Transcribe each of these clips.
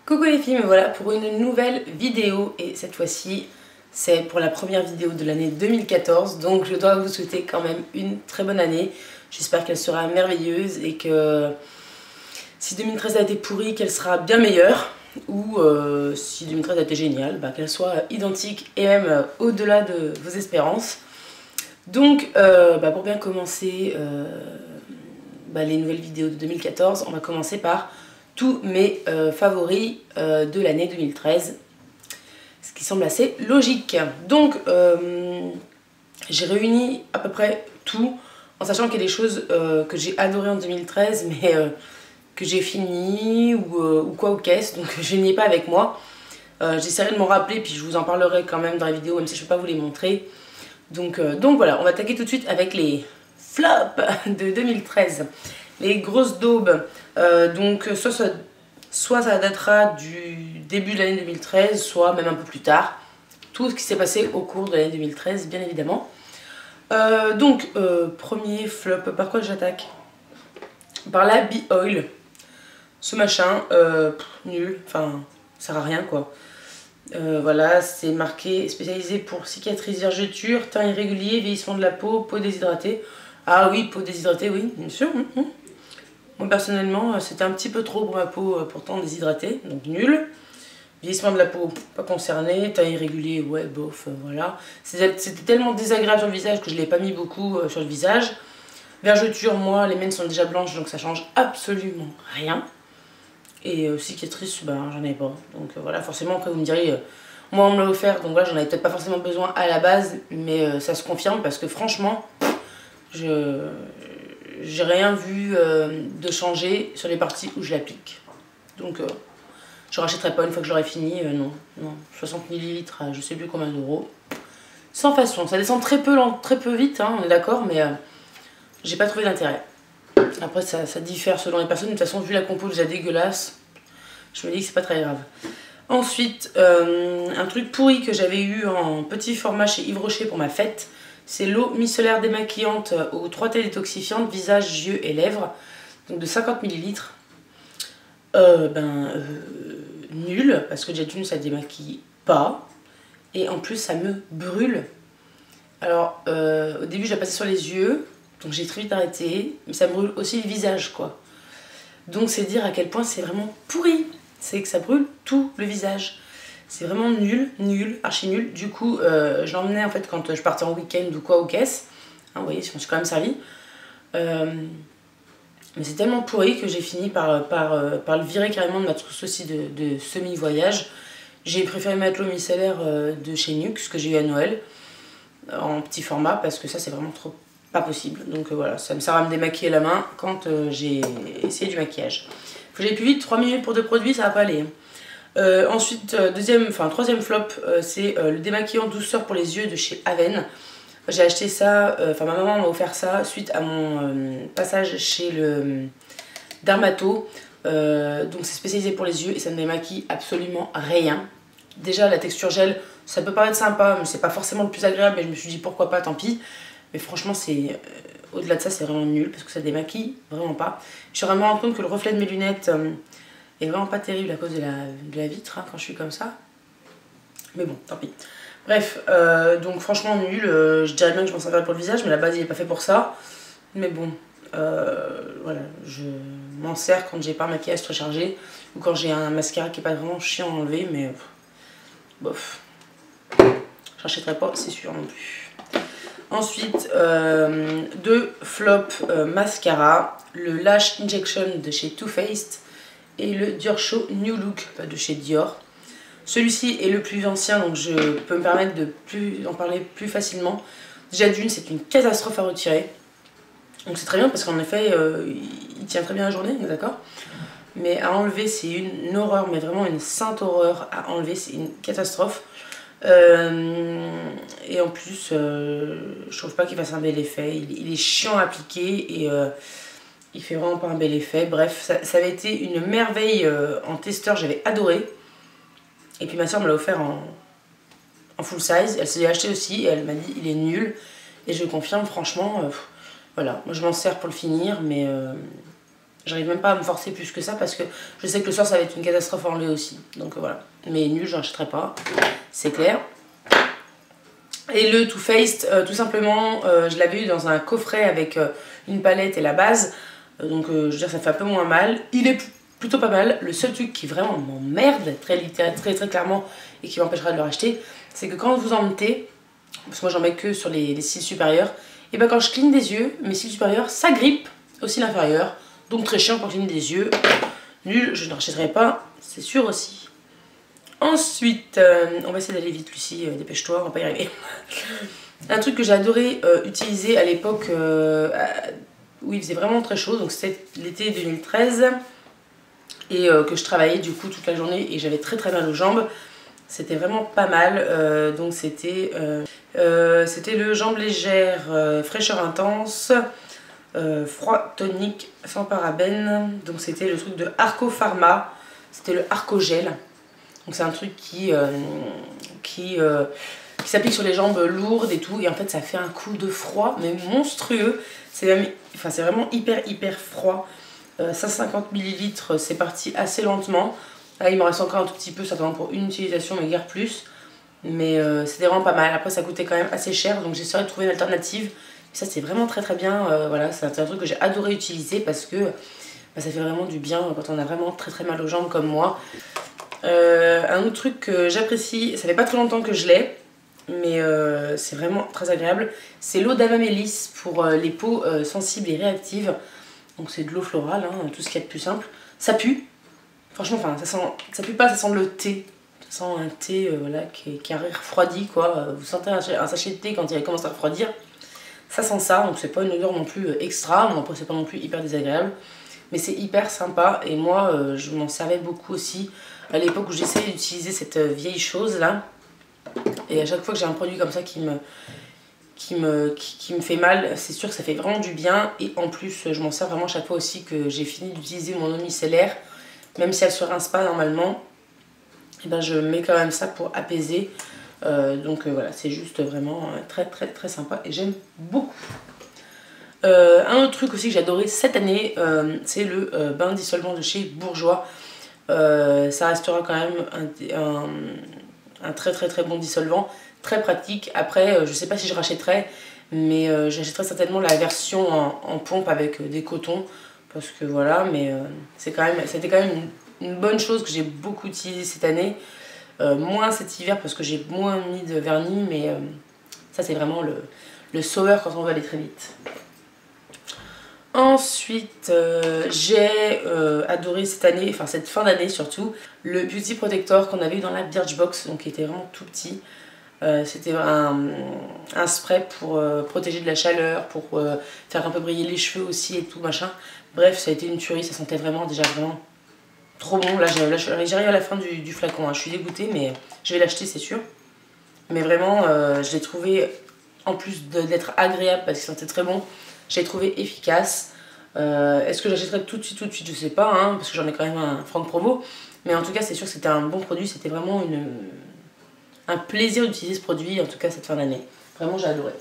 Coucou les filles, me voilà pour une nouvelle vidéo et cette fois-ci c'est pour la première vidéo de l'année 2014, donc je dois vous souhaiter quand même une très bonne année. J'espère qu'elle sera merveilleuse et que si 2013 a été pourrie, qu'elle sera bien meilleure, ou si 2013 a été géniale, qu'elle soit identique et même au-delà de vos espérances. Donc pour bien commencer les nouvelles vidéos de 2014, on va commencer par tous mes favoris de l'année 2013, ce qui semble assez logique. Donc j'ai réuni à peu près tout, en sachant qu'il y a des choses que j'ai adorées en 2013 mais que j'ai fini ou quoi aux caisses, donc je n'y ai pas avec moi. J'essaierai de m'en rappeler puis je vous en parlerai quand même dans la vidéo, même si je ne peux pas vous les montrer. Donc voilà, on va attaquer tout de suite avec les flops de 2013. Les grosses daubes, donc soit ça datera du début de l'année 2013, soit même un peu plus tard. Tout ce qui s'est passé au cours de l'année 2013, bien évidemment. Premier flop, par quoi j'attaque? Par la B-Oil. Ce machin, nul, enfin, ça sert à rien quoi. Voilà, c'est marqué spécialisé pour cicatrices, vergetures, teint irrégulier, vieillissement de la peau, peau déshydratée. Ah oui, peau déshydratée, oui, bien sûr. Moi personnellement, c'était un petit peu trop pour ma peau, pourtant déshydratée, donc nul. Vieillissement de la peau, pas concerné. Teint irrégulier, ouais, bof, voilà. C'était tellement désagréable sur le visage que je ne l'ai pas mis beaucoup sur le visage. Vergeture, moi, les miennes sont déjà blanches, donc ça change absolument rien. Et cicatrices, j'en ai pas. Donc voilà, forcément, après vous me direz, moi on me l'a offert, donc voilà, j'en avais peut-être pas forcément besoin à la base, mais ça se confirme parce que franchement, j'ai rien vu de changer sur les parties où je l'applique. Donc je rachèterai pas une fois que j'aurai fini, non. 60 ml à je sais plus combien d'euros. Sans façon, ça descend très peu vite, hein, on est d'accord, mais j'ai pas trouvé d'intérêt. Après ça diffère selon les personnes, de toute façon vu la compo déjà dégueulasse, je me dis que c'est pas très grave. Ensuite, un truc pourri que j'avais eu en petit format chez Yves Rocher pour ma fête, c'est l'eau micellaire démaquillante aux 3 thés détoxifiantes, visage, yeux et lèvres, donc de 50 ml. Nul, parce que déjà d'une ça démaquille pas, et en plus ça me brûle. Alors au début je la passais sur les yeux, donc j'ai très vite arrêté, mais ça brûle aussi le visage quoi. Donc c'est dire à quel point c'est vraiment pourri, c'est que ça brûle tout le visage. C'est vraiment nul, archi nul. Du coup je l'emmenais en fait quand je partais en week-end ou quoi aux caisses, hein, vous voyez, je me suis quand même servi. Mais c'est tellement pourri que j'ai fini par le virer carrément de ma trousse aussi de semi-voyage. J'ai préféré mettre l'eau micellaire de chez Nuxe que j'ai eu à Noël en petit format parce que ça c'est vraiment trop pas possible. Donc voilà, ça me sert à me démaquiller la main quand j'ai essayé du maquillage. Faut que j'aille plus vite, 3 minutes pour 2 produits, ça va pas aller. Ensuite, troisième flop, c'est le démaquillant douceur pour les yeux de chez Aven. J'ai acheté ça, ma maman m'a offert ça suite à mon passage chez le dermato. Donc c'est spécialisé pour les yeux et ça ne démaquille absolument rien. Déjà la texture gel, ça peut paraître sympa, mais c'est pas forcément le plus agréable. Mais je me suis dit pourquoi pas, tant pis. Mais franchement, c'est au-delà de ça, c'est vraiment nul parce que ça démaquille vraiment pas. Je suis vraiment rendu compte que le reflet de mes lunettes est vraiment pas terrible à cause de la vitre hein, quand je suis comme ça. Mais bon, tant pis. Bref, donc franchement nul, je dirais bien que je m'en servirais pour le visage, mais la base il est pas fait pour ça. Mais bon, voilà, je m'en sers quand j'ai pas un maquillage très chargé ou quand j'ai un mascara qui est pas vraiment chiant à enlever, mais bof. Je rachèterai pas, c'est sûr non plus. Ensuite, 2 flops mascara, le Lash Injection de chez Too Faced et le Dior Show New Look de chez Dior. Celui-ci est le plus ancien, donc je peux me permettre d'en parler plus facilement. Déjà d'une, c'est une catastrophe à retirer. Donc c'est très bien parce qu'en effet, il tient très bien la journée, d'accord. Mais à enlever, c'est une horreur, mais vraiment une sainte horreur à enlever, c'est une catastrophe. Et en plus, je trouve pas qu'il fasse un bel effet. Il est chiant à appliquer et il fait vraiment pas un bel effet. Bref, ça avait été une merveille en testeur, j'avais adoré. Et puis ma soeur me l'a offert en full size, elle s'est acheté aussi et elle m'a dit il est nul. Et je confirme franchement, voilà, moi je m'en sers pour le finir mais J'arrive même pas à me forcer plus que ça parce que je sais que le soir ça va être une catastrophe à enlever aussi. Donc voilà. Mais nul, j'en achèterai pas, c'est clair. Et le Too Faced, tout simplement, je l'avais eu dans un coffret avec une palette et la base. Donc je veux dire, ça fait un peu moins mal. Il est plutôt pas mal. Le seul truc qui vraiment m'emmerde très clairement et qui m'empêchera de le racheter, c'est que quand vous en mettez, parce que moi j'en mets que sur les cils supérieurs, et ben quand je cligne des yeux, mes cils supérieurs s'agrippent au cil inférieur. Donc très chiant pour cligner des yeux. Nul, je ne rachèterai pas, c'est sûr aussi. Ensuite, on va essayer d'aller vite, Lucie, dépêche-toi, on va pas y arriver. Un truc que j'ai adoré utiliser à l'époque où il faisait vraiment très chaud, donc c'était l'été 2013, et que je travaillais du coup toute la journée et j'avais très mal aux jambes. C'était vraiment pas mal, donc c'était le Jambes Légères fraîcheur intense, froid tonique sans parabènes. Donc c'était le truc de Arco Pharma, c'était le Arco Gel. Donc c'est un truc qui s'applique sur les jambes lourdes et tout, et en fait ça fait un coup de froid mais monstrueux. C'est vraiment hyper froid. 150 ml, c'est parti assez lentement. Là il me reste encore un tout petit peu, certainement pour une utilisation mais guère plus. Mais c'était vraiment pas mal. Après ça coûtait quand même assez cher, donc j'essaierai de trouver une alternative. Et ça c'est vraiment très bien, voilà, c'est un truc que j'ai adoré utiliser parce que ça fait vraiment du bien quand on a vraiment très mal aux jambes comme moi. Un autre truc que j'apprécie, ça fait pas très longtemps que je l'ai, mais c'est vraiment très agréable, c'est l'eau d'Amamélis pour les peaux sensibles et réactives. Donc c'est de l'eau florale, hein, tout ce qu'il y a de plus simple. Ça pue, franchement, ça pue pas, ça sent le thé. Ça sent un thé voilà, qui a refroidi quoi. Vous sentez un sachet de thé quand il commence à refroidir. Ça sent ça, donc c'est pas une odeur non plus extra, mais après c'est pas non plus hyper désagréable. Mais c'est hyper sympa et moi je m'en servais beaucoup aussi à l'époque où j'essayais d'utiliser cette vieille chose là. Et à chaque fois que j'ai un produit comme ça qui me fait mal, c'est sûr que ça fait vraiment du bien. Et en plus je m'en sers vraiment à chaque fois aussi que j'ai fini d'utiliser mon eau micellaire. Même si elle se rince pas normalement, et ben je mets quand même ça pour apaiser. Donc voilà, c'est juste vraiment très sympa et j'aime beaucoup. Un autre truc aussi que j'ai adoré cette année, c'est le bain dissolvant de chez Bourjois. Ça restera quand même un très bon dissolvant, très pratique. Après je sais pas si je rachèterai, mais j'achèterai certainement la version en pompe avec des cotons, parce que voilà, mais c'était quand même une bonne chose que j'ai beaucoup utilisé cette année. Moins cet hiver parce que j'ai moins mis de vernis, mais ça c'est vraiment le sauveur quand on veut aller très vite. Ensuite, j'ai adoré cette année, enfin cette fin d'année surtout, le Beauty Protector qu'on avait eu dans la Birchbox, donc qui était vraiment tout petit. C'était un spray pour protéger de la chaleur, pour faire un peu briller les cheveux aussi et tout machin. Bref, ça a été une tuerie, ça sentait vraiment trop bon. Là j'arrive à la fin du flacon, hein. Je suis dégoûtée, mais je vais l'acheter c'est sûr. Mais vraiment, je l'ai trouvé, en plus d'être agréable parce qu'il sentait très bon, je l'ai trouvé efficace. Est-ce que j'achèterai tout de suite, je sais pas, hein, parce que j'en ai quand même un franc promo. Mais en tout cas, c'est sûr que c'était un bon produit, c'était vraiment un plaisir d'utiliser ce produit, en tout cas cette fin d'année. Vraiment, j'ai adoré.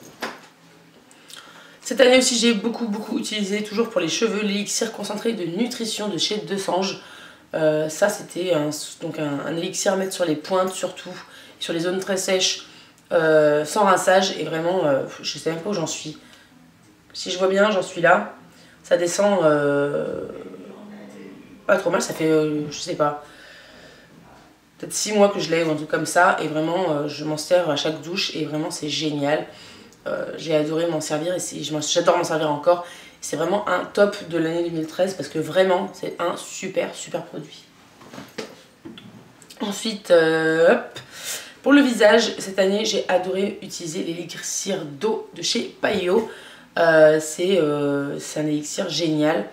Cette année aussi, j'ai beaucoup utilisé, toujours pour les cheveux, l'élixir concentré de nutrition de chez Desange. Ça, c'était un élixir à mettre sur les pointes surtout, sur les zones très sèches, sans rinçage. Et vraiment, je sais même pas où j'en suis. Si je vois bien, j'en suis là. Ça descend pas trop mal, ça fait, je sais pas, peut-être 6 mois que je l'ai ou un truc comme ça. Et vraiment, je m'en sers à chaque douche et vraiment c'est génial. J'ai adoré m'en servir et j'adore m'en servir encore. C'est vraiment un top de l'année 2013 parce que vraiment c'est un super produit. Ensuite, hop, pour le visage, cette année j'ai adoré utiliser l'élixir d'eau de chez Paio. C'est un élixir génial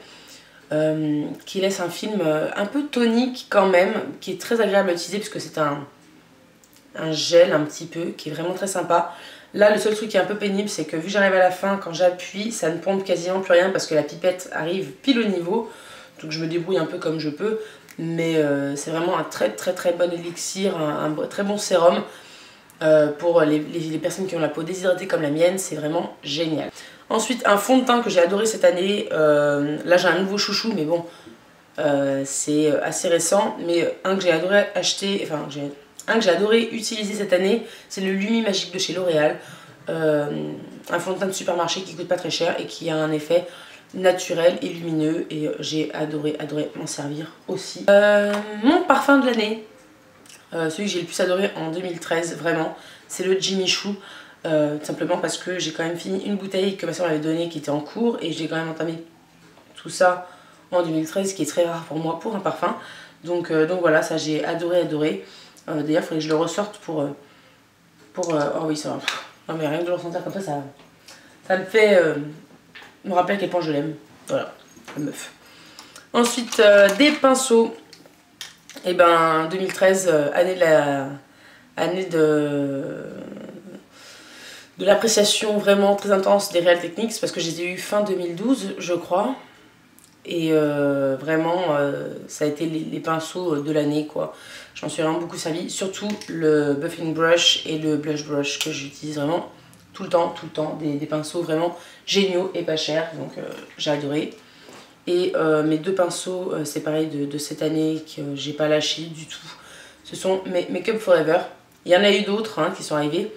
qui laisse un film un peu tonique quand même, qui est très agréable à utiliser puisque c'est un gel un petit peu qui est vraiment très sympa. Là, le seul truc qui est un peu pénible, c'est que vu que j'arrive à la fin, quand j'appuie, ça ne pompe quasiment plus rien parce que la pipette arrive pile au niveau. Donc je me débrouille un peu comme je peux. Mais c'est vraiment un très bon élixir, un très bon sérum. Pour les personnes qui ont la peau déshydratée comme la mienne, c'est vraiment génial. Ensuite, un fond de teint que j'ai adoré cette année. Là, j'ai un nouveau chouchou, mais bon, c'est assez récent. Mais un que j'ai adoré acheter, enfin, un que j'ai adoré utiliser cette année, c'est le Lumi Magique de chez L'Oréal. Un fond de teint de supermarché qui coûte pas très cher et qui a un effet naturel et lumineux. Et j'ai adoré m'en servir aussi. Mon parfum de l'année, celui que j'ai le plus adoré en 2013, vraiment, c'est le Jimmy Choo. Tout simplement parce que j'ai quand même fini une bouteille que ma soeur m'avait donnée qui était en cours et j'ai quand même entamé tout ça en 2013, ce qui est très rare pour moi pour un parfum. Donc voilà, ça j'ai adoré. D'ailleurs, il faudrait que je le ressorte pour oh oui, ça va. Non mais rien que de le ressentir comme ça me fait me rappeler à quel point je l'aime. Voilà, la meuf. Ensuite, des pinceaux. Et ben 2013, année de l'appréciation vraiment très intense des Real Techniques, parce que je les ai eu fin 2012 je crois, et vraiment ça a été les pinceaux de l'année quoi. J'en suis vraiment beaucoup servi, surtout le buffing brush et le blush brush que j'utilise vraiment tout le temps, des pinceaux vraiment géniaux et pas chers, donc j'ai adoré. Et mes deux pinceaux séparés de cette année que j'ai pas lâché du tout, ce sont mes Make Up Forever. Il y en a eu d'autres hein, qui sont arrivés,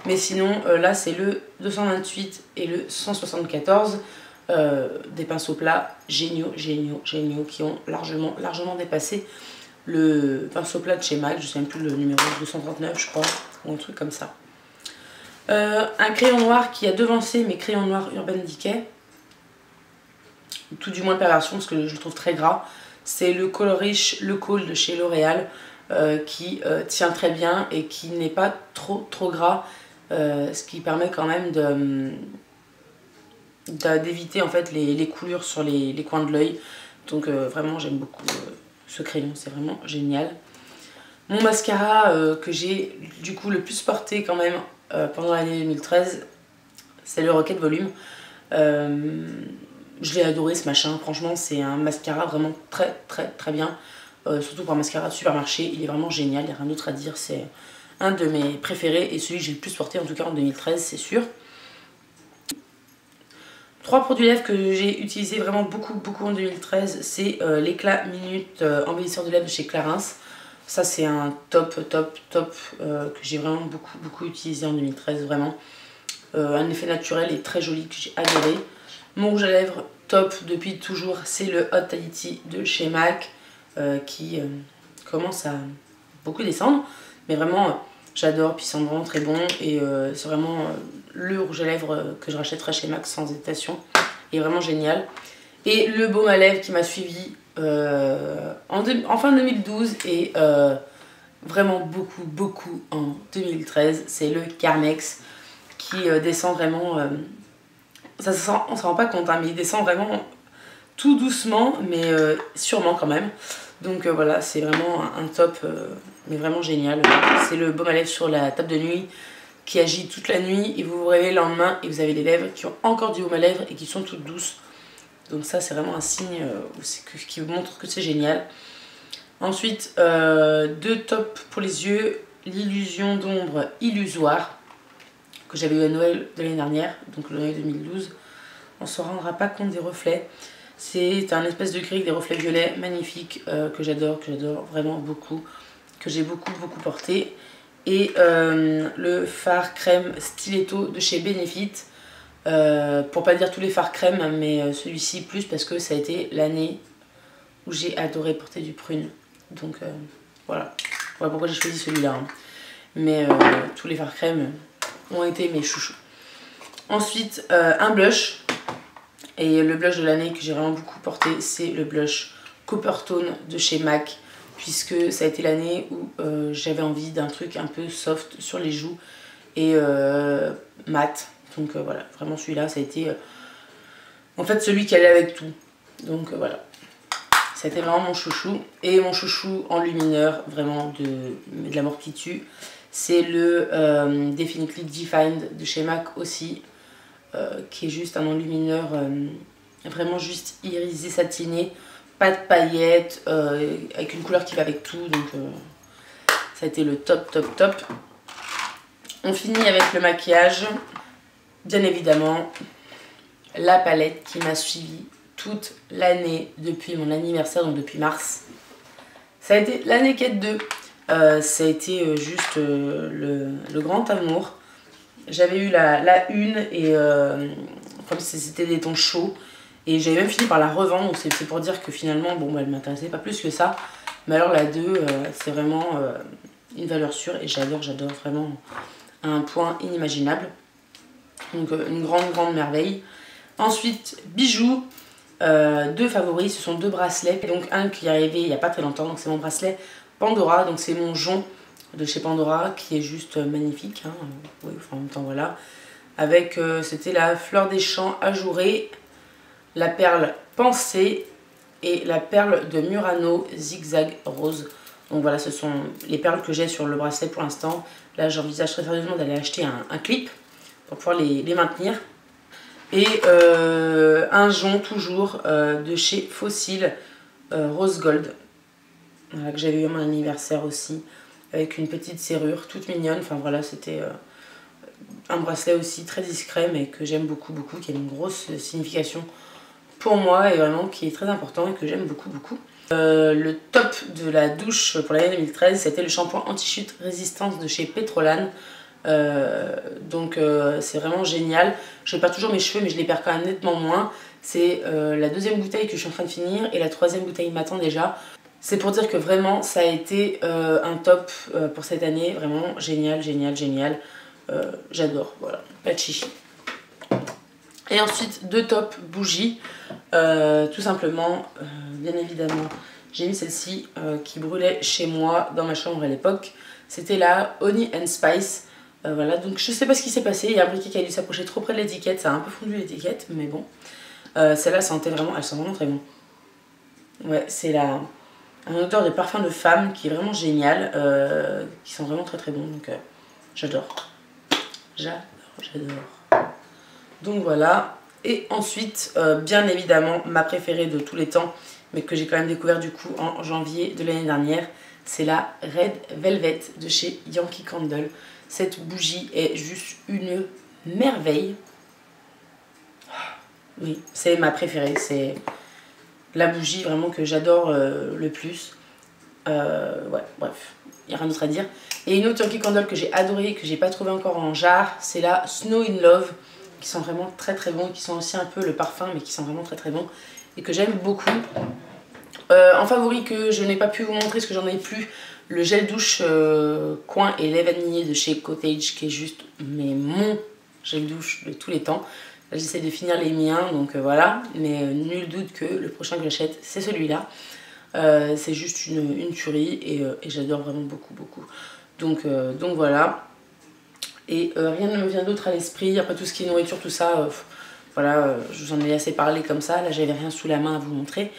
mais sinon là c'est le 228 et le 174, des pinceaux plats géniaux qui ont largement dépassé le pinceau plat de chez MAC. Je sais même plus le numéro, 239 je crois, ou un truc comme ça. Un crayon noir qui a devancé mes crayons noirs Urban Decay, tout du moins de version parce que je le trouve très gras. C'est le Colorish Le Cool de chez L'Oréal, qui tient très bien et qui n'est pas trop gras, ce qui permet quand même d'éviter en fait les coulures sur les coins de l'œil. Donc vraiment j'aime beaucoup ce crayon, c'est vraiment génial. Mon mascara que j'ai du coup le plus porté quand même pendant l'année 2013, c'est le Rocket Volume. Je l'ai adoré ce machin, franchement c'est un mascara vraiment très bien, surtout pour un mascara de supermarché, il est vraiment génial, il n'y a rien d'autre à dire, c'est un de mes préférés et celui que j'ai le plus porté en tout cas en 2013 c'est sûr. 3 produits lèvres que j'ai utilisé vraiment beaucoup en 2013, c'est l'éclat Minute embellisseur de lèvres de chez Clarins. Ça c'est un top que j'ai vraiment beaucoup utilisé en 2013 vraiment. Un effet naturel et très joli que j'ai adoré. Mon rouge à lèvres top depuis toujours, c'est le Hot Toddy de chez MAC, qui commence à beaucoup descendre, mais vraiment j'adore, puis il sent vraiment très bon et c'est vraiment le rouge à lèvres que je rachèterai chez MAC sans hésitation, il est vraiment génial. Et le baume à lèvres qui m'a suivi en fin 2012 et vraiment beaucoup en 2013, c'est le Carmex qui descend vraiment, on ne s'en rend pas compte hein, mais il descend vraiment tout doucement mais sûrement quand même. Donc voilà, c'est vraiment un top mais vraiment génial. C'est le baume à lèvres sur la table de nuit qui agit toute la nuit et vous vous réveillez le lendemain et vous avez les lèvres qui ont encore du baume à lèvres et qui sont toutes douces. Donc ça c'est vraiment un signe qui vous montre que c'est génial. Ensuite, deux tops pour les yeux, l'illusion d'ombre illusoire que j'avais eu à Noël de l'année dernière, donc l'année 2012. On ne se rendra pas compte des reflets. C'est un espèce de gris avec des reflets violets magnifiques que j'adore vraiment beaucoup, que j'ai beaucoup porté. Et le fard crème Stiletto de chez Benefit. Pour pas dire tous les fards crème, mais celui-ci plus parce que ça a été l'année où j'ai adoré porter du prune. Donc voilà pourquoi j'ai choisi celui-là. Hein. Mais tous les fards crème ont été mes chouchous. Ensuite, un blush. Et le blush de l'année que j'ai vraiment beaucoup porté, c'est le blush Coppertone de chez MAC. Puisque ça a été l'année où j'avais envie d'un truc un peu soft sur les joues et mat. Donc voilà, vraiment celui-là, ça a été en fait celui qui allait avec tout. Donc voilà, ça a été vraiment mon chouchou. Et mon chouchou en lumineur, vraiment de la mort qui tue, c'est le Definitely Defined de chez MAC aussi, qui est juste un enlumineur vraiment juste irisé, satiné, pas de paillettes, avec une couleur qui va avec tout, donc ça a été le top. On finit avec le maquillage, bien évidemment, la palette qui m'a suivi toute l'année depuis mon anniversaire, donc depuis mars. Ça a été la Naked 2. Ça a été juste le grand amour. J'avais eu la une et comme c'était des tons chauds. Et j'avais même fini par la revendre, donc c'est pour dire que finalement, bon, bah, elle m'intéressait pas plus que ça. Mais alors la 2, c'est vraiment une valeur sûre et j'adore vraiment à un point inimaginable. Donc une grande merveille. Ensuite, bijoux, deux favoris, ce sont deux bracelets. Donc un qui est arrivé il n'y a pas très longtemps, donc c'est mon bracelet Pandora, donc c'est mon jonc de chez Pandora qui est juste magnifique. Hein. Oui, enfin, en même temps voilà. Avec, c'était la fleur des champs ajourée, la perle pensée et la perle de Murano zigzag rose. Donc voilà, ce sont les perles que j'ai sur le bracelet pour l'instant. Là, j'envisage très sérieusement d'aller acheter un clip pour pouvoir les maintenir. Et un jonc toujours de chez Fossil Rose Gold. Voilà, que j'avais eu à mon anniversaire aussi. Avec une petite serrure toute mignonne. Enfin voilà, c'était un bracelet aussi très discret mais que j'aime beaucoup, qui a une grosse signification pour moi et vraiment qui est très important et que j'aime beaucoup. Le top de la douche pour l'année 2013, c'était le shampoing anti-chute résistance de chez Petrolan. Donc c'est vraiment génial. Je perds toujours mes cheveux mais je les perds quand même nettement moins. C'est la deuxième bouteille que je suis en train de finir et la troisième bouteille m'attend déjà. C'est pour dire que vraiment ça a été un top pour cette année, vraiment génial. J'adore, voilà, pas de chichi. Et ensuite deux top bougies, tout simplement, bien évidemment, j'ai mis celle-ci qui brûlait chez moi dans ma chambre à l'époque. C'était la Honey and Spice. Voilà, donc je sais pas ce qui s'est passé, il y a un briquet qui a dû s'approcher trop près de l'étiquette, ça a un peu fondu l'étiquette, mais bon. Celle-là sentait vraiment, elle sent vraiment très bon. Ouais, c'est un odeur de parfum de femme qui est vraiment génial, qui sent vraiment très bon, donc j'adore. Donc voilà, et ensuite, bien évidemment, ma préférée de tous les temps, mais que j'ai quand même découvert du coup en janvier de l'année dernière, c'est la Red Velvet de chez Yankee Candle. Cette bougie est juste une merveille. Oui, c'est ma préférée, c'est la bougie vraiment que j'adore le plus. Ouais, bref, il n'y a rien d'autre à dire. Et une autre Yankee Candle que j'ai adorée, que j'ai pas trouvé encore en jarre, c'est la Snow in Love, qui sent vraiment très bon, qui sent aussi un peu le parfum, mais qui sent vraiment très bon, et que j'aime beaucoup. En favori que je n'ai pas pu vous montrer parce que j'en ai plus, le gel douche coin et lait vanillé de chez Cottage, qui est juste mon gel douche de tous les temps. Là j'essaie de finir les miens, donc voilà, mais nul doute que le prochain que j'achète c'est celui-là. C'est juste une tuerie et j'adore vraiment beaucoup. Donc voilà. Et rien ne me vient d'autre à l'esprit, après tout ce qui est nourriture, tout ça, voilà, je vous en ai assez parlé comme ça, là j'avais rien sous la main à vous montrer.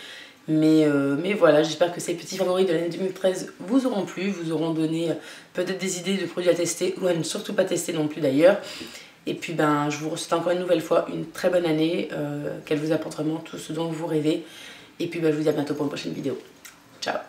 Mais voilà, j'espère que ces petits favoris de l'année 2013 vous auront plu, vous auront donné peut-être des idées de produits à tester ou à ne surtout pas tester non plus d'ailleurs. Et puis ben, je vous souhaite encore une nouvelle fois une très bonne année, qu'elle vous apporte vraiment tout ce dont vous rêvez. Et puis ben, je vous dis à bientôt pour une prochaine vidéo. Ciao!